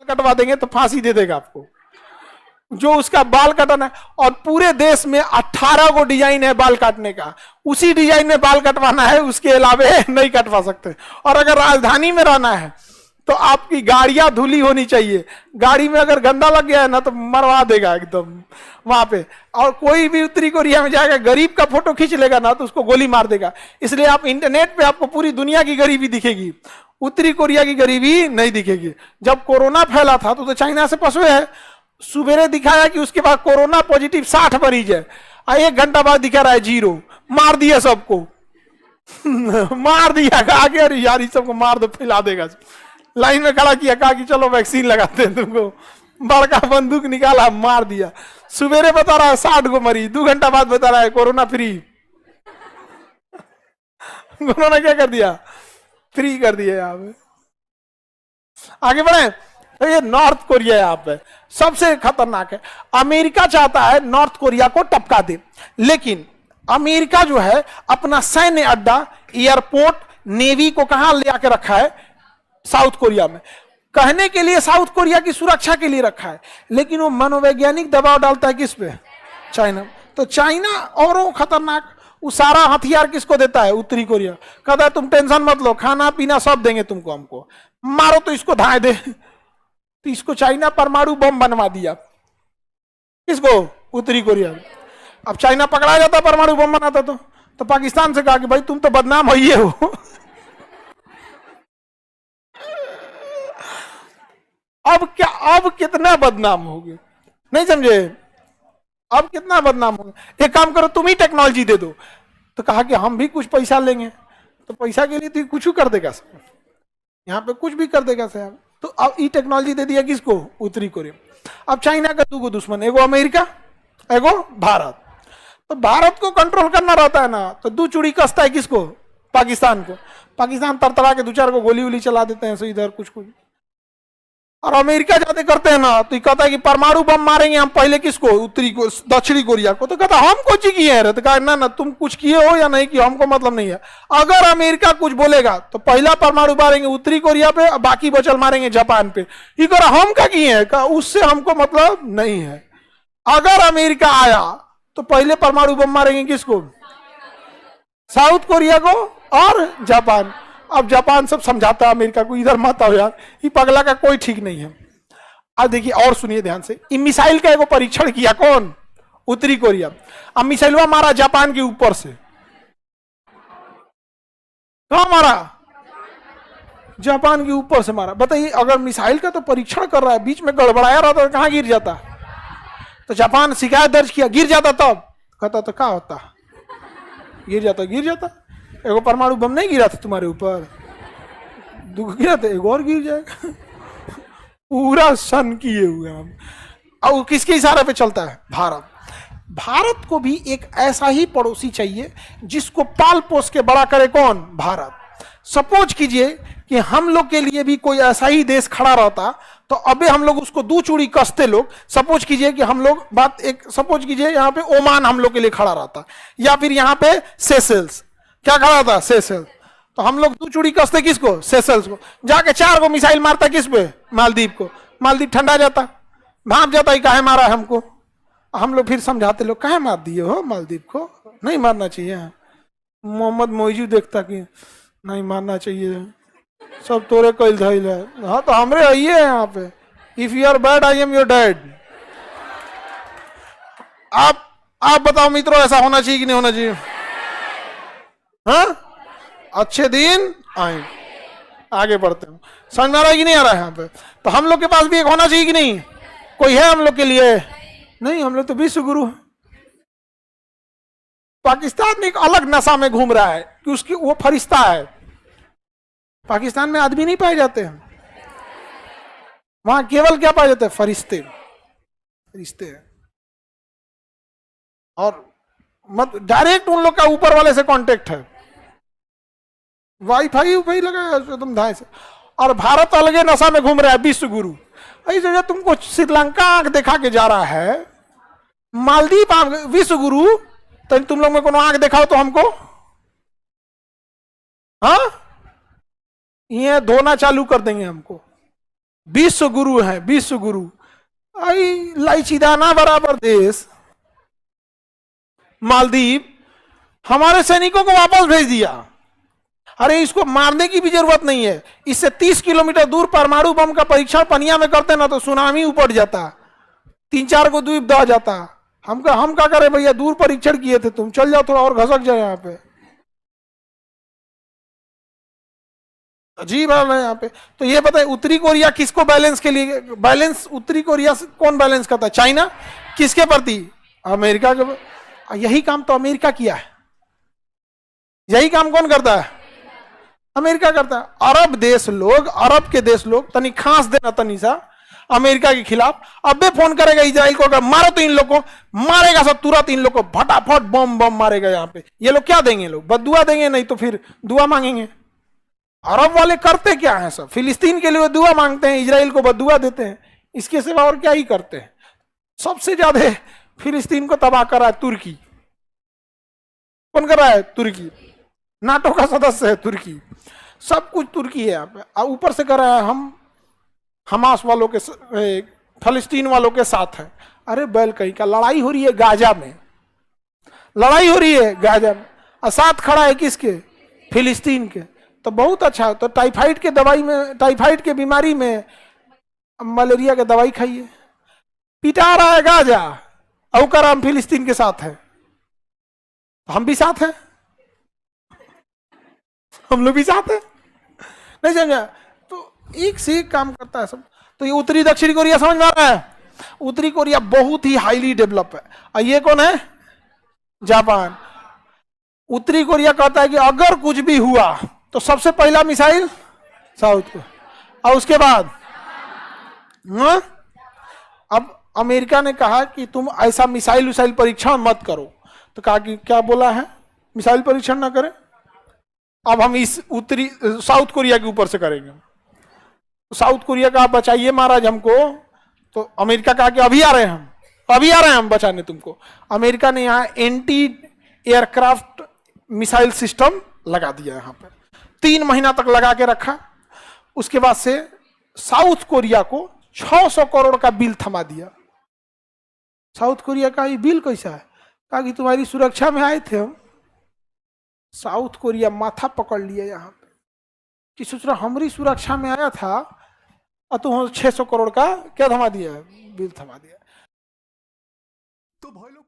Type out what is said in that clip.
कटवा देंगे तो फांसी दे देगा आपको, जो उसका बाल कटना है। और पूरे देश में 18 गो डिजाइन है बाल काटने का, उसी डिजाइन में बाल कटवाना है, उसके अलावे नहीं कटवा सकते। और अगर राजधानी में रहना है तो आपकी गाड़ियां धुली होनी चाहिए, गाड़ी में अगर गंदा लग गया है ना तो मरवा देगा एकदम वहां पे। और कोई भी उत्तरी कोरिया में जाएगा, गरीब का फोटो खींच लेगा ना तो उसको गोली मार देगा। इसलिए आप इंटरनेट पे आपको पूरी दुनिया की गरीबी दिखेगी, उत्तरी कोरिया की गरीबी नहीं दिखेगी। जब कोरोना फैला था तो चाइना से पसवे है, सुबेरे दिखाया कि उसके बाद कोरोना पॉजिटिव 60 मरीज है, 1 घंटा बाद दिखा रहा है 0, मार दिया सबको मार दिया, आगे अरे यार इस सबको मार दो, फैला देगा। लाइन में खड़ा किया, कहा कि चलो वैक्सीन लगाते हैं तुमको, बड़का बंदूक निकाला, मार दिया। सुबेरे बता रहा है 60 को मरीज, 2 घंटा बाद बता रहा है कोरोना फ्री उन्होंने क्या कर दिया, फ्री कर दिया। यहाँ पे आगे बढ़े तो ये नॉर्थ कोरिया यहाँ पे सबसे खतरनाक है। अमेरिका चाहता है नॉर्थ कोरिया को टपका दे, लेकिन अमेरिका जो है अपना सैन्य अड्डा, एयरपोर्ट, नेवी को कहां ले आके रखा है, साउथ कोरिया में। कहने के लिए साउथ कोरिया की सुरक्षा के लिए रखा है, लेकिन वो मनोवैज्ञानिक दबाव डालता है किस पे, चाइना। तो चाइना और खतरनाक, वो सारा हथियार किसको देता है, उत्तरी कोरिया। कहता है तुम टेंशन मत लो, खाना पीना सब देंगे तुमको, हमको मारो तो इसको धाए दे। तो इसको चाइना परमाणु बम बनवा दिया, किसको, उत्तरी कोरिया। अब चाइना पकड़ा जाता परमाणु बम बनाता तो पाकिस्तान से कहा कि भाई तुम तो बदनाम होइए हो अब क्या, अब कितना बदनाम हो गए, नहीं समझे, अब कितना बदनाम हो गया। एक काम करो तुम ही टेक्नोलॉजी दे दो। तो कहा कि हम भी कुछ पैसा लेंगे, तो पैसा के लिए तो कुछ कर देगा सर, यहाँ पे कुछ भी कर देगा सर। तो अब ई टेक्नोलॉजी दे दिया किसको, उत्तरी कोरिया। अब चाइना का 2 दुश्मन, एगो अमेरिका, एगो भारत। तो भारत को कंट्रोल करना रहता है ना, तो 2 चूड़ी कसता है किसको, पाकिस्तान को। पाकिस्तान तरतरा के 2-4 को गोली वोली चला देते हैं, इधर कुछ। और अमेरिका जाते करते हैं ना, तो कहता है कि परमाणु बम मारेंगे हम पहले किसको, उत्तरी को, दक्षिणी कोरिया को। तो कहता हम कुछ किए हैं, तो कहा ना तुम कुछ किए हो या नहीं किए हमको मतलब नहीं है। अगर अमेरिका कुछ बोलेगा तो पहला परमाणु मारेंगे उत्तरी कोरिया पे, बाकी बचल मारेंगे जापान पे। ये कह हम क्या किए हैं, उससे हमको मतलब नहीं है। अगर अमेरिका आया तो पहले परमाणु बम मारेंगे किसको, साउथ कोरिया को और जापान। अब जापान सब समझाता है अमेरिका को, इधर मत आओ यार, ये पगला का कोई ठीक नहीं है। अब देखिए और सुनिए ध्यान से, मिसाइल का एगो परीक्षण किया कौन, उत्तरी कोरिया। अब मिसाइलवा मारा जापान के ऊपर से, कहां मारा, जापान के ऊपर से मारा। बताइए अगर मिसाइल का तो परीक्षण कर रहा है, बीच में गड़बड़ाया रहता तो कहां गिर जाता। तो जापान शिकायत दर्ज किया, गिर जाता तब कहता तो क्या होता, गिर जाता। एगो परमाणु बम नहीं गिरा था तुम्हारे ऊपर, 2 गिरा था, एक और गिर जाएगा पूरा सन किए हुए हम। और किसके इशारे पे चलता है, भारत को भी एक ऐसा ही पड़ोसी चाहिए जिसको पाल पोस के बड़ा करे, कौन, भारत। सपोज कीजिए कि हम लोग के लिए भी कोई ऐसा ही देश खड़ा रहता, तो अबे हम लोग उसको 2 चूड़ी कसते लोग। सपोज कीजिए कि हम लोग सपोज कीजिए यहाँ पे ओमान हम लोग के लिए खड़ा रहता, या फिर यहाँ पे सेशेल्स, क्या खड़ा था, सेशेल्स। तो हम लोग 2 चूड़ी कसते किसको, सेशेल्स को। जाके 4 को मिसाइल मारता किस पे, मालदीव को। मालदीव ठंडा जाता, भाप जाता ही काहे मारा हमको। हम लोग फिर समझाते लोग काहे मार दिए हो मालदीव को, नहीं मारना चाहिए। मोहम्मद मोइजू देखता कि नहीं मारना चाहिए, सब तोरे कैल धैल है। हाँ तो हमरे आइए यहाँ पे, if you are bad I am your dad. आप बताओ मित्रों, ऐसा होना चाहिए कि नहीं होना चाहिए। हाँ अच्छे दिन आए, आगे बढ़ते हैं। समझ में आ रहा है कि नहीं आ रहा है यहाँ पे। तो हम लोग के पास भी एक होना चाहिए कि नहीं, कोई है हम लोग के लिए, नहीं हम लोग तो विश्व गुरु है। पाकिस्तान एक अलग नशा में घूम रहा है कि उसकी वो फरिश्ता है। पाकिस्तान में आदमी नहीं पाए जाते हैं, वहां केवल क्या पाए जाते हैं, फरिश्ते हैं। और मत डायरेक्ट उन लोग का ऊपर वाले से कांटेक्ट है, वाईफाई लगा है एकदम धाए से। और भारत अलगे नशा में घूम रहा है, विश्व गुरु। ऐसे तुमको श्रीलंका आंख दिखा के जा रहा है, मालदीव विश्व गुरु, तो तुम लोग में कोनो आंख दिखाओ तो हमको, हाँ ये धोना चालू कर देंगे हमको। विश्व गुरु हैं, विश्व गुरु। आई लाइचीदाना बराबर देश मालदीव हमारे सैनिकों को वापस भेज दिया। अरे इसको मारने की भी जरूरत नहीं है, इससे 30 किलोमीटर दूर परमाणु बम का परीक्षण पनिया में करते ना तो सुनामी उपट जाता, 3-4 को द्वीप दह जाता। हम क्या करें भैया, दूर परीक्षण किए थे, तुम चल जाओ थोड़ा और घसक जाए। यहाँ पे अजीब हाल है यहाँ पे। तो ये बताए उत्तरी कोरिया किसको बैलेंस के लिए, बैलेंस उत्तरी कोरिया से कौन बैलेंस करता है? चाइना। किसके प्रति? अमेरिका के। यही काम तो अमेरिका किया है, यही काम कौन करता है? अमेरिका करता है। अरब देश लोग, अरब के देश लोग तनी खांस देना तनी सा अमेरिका के खिलाफ, अबे फोन करेगा इजराइल को, अगर मारो तो इन लोग को मारेगा सब तुरंत, इन लोग को फटाफट बम बम मारेगा। यहाँ पे ये लोग क्या देंगे? लोग बदुआ देंगे, नहीं तो फिर दुआ मांगेंगे। अरब वाले करते क्या है? सब फिलिस्तीन के लिए दुआ मांगते हैं, इजराइल को बदुआ देते हैं, इसके सिवा और क्या ही करते हैं। सबसे ज्यादा फिलिस्तीन को तबाह करा है तुर्की। कौन कर रहा है? तुर्की। नाटो का सदस्य है तुर्की, सब कुछ तुर्की है यहाँ पे। और ऊपर से कर रहा है हम हमास वालों के, फलस्तीन वालों के साथ है। अरे बैल कहीं का, लड़ाई हो रही है गाजा में, लड़ाई हो रही है गाजा में, और साथ खड़ा है किसके? फिलिस्तीन के। तो बहुत अच्छा। तो टाइफाइड के दवाई में, टाइफाइड के बीमारी में मलेरिया के दवाई खाइए। पिटा रहा है गाजा, और कर हम फिलिस्तीन के साथ है, हम भी साथ हैं, हम लोग भी साथ हैं। नहीं समझा? तो एक से एक काम करता है सब। तो ये उत्तरी दक्षिणी कोरिया समझ में आ रहा है? उत्तरी कोरिया बहुत ही हाईली डेवलप है। और ये कौन है? जापान। उत्तरी कोरिया कहता है कि अगर कुछ भी हुआ तो सबसे पहला मिसाइल साउथ को, और उसके बाद अब अमेरिका ने कहा कि तुम ऐसा मिसाइल विसाइल परीक्षण मत करो। तो कहा कि क्या बोला है? मिसाइल परीक्षण ना करें। अब हम इस उत्तरी साउथ कोरिया के ऊपर से करेंगे। साउथ कोरिया का आप बचाइए महाराज हमको। तो अमेरिका कहा कि अभी आ रहे हैं हम, अभी आ रहे हैं हम बचाने तुमको। अमेरिका ने यहाँ एंटी एयरक्राफ्ट मिसाइल सिस्टम लगा दिया यहाँ पे, 3 महीना तक लगा के रखा। उसके बाद से साउथ कोरिया को 600 करोड़ का बिल थमा दिया। साउथ कोरिया का ये बिल कैसा है? कहा कि तुम्हारी सुरक्षा में आए थे हम। साउथ कोरिया माथा पकड़ लिया यहाँ पे कि सोच रहा हमारी सुरक्षा में आया था और तुम 600 करोड़ का क्या थमा दिया? बिल थमा दिया। तो भाई लोग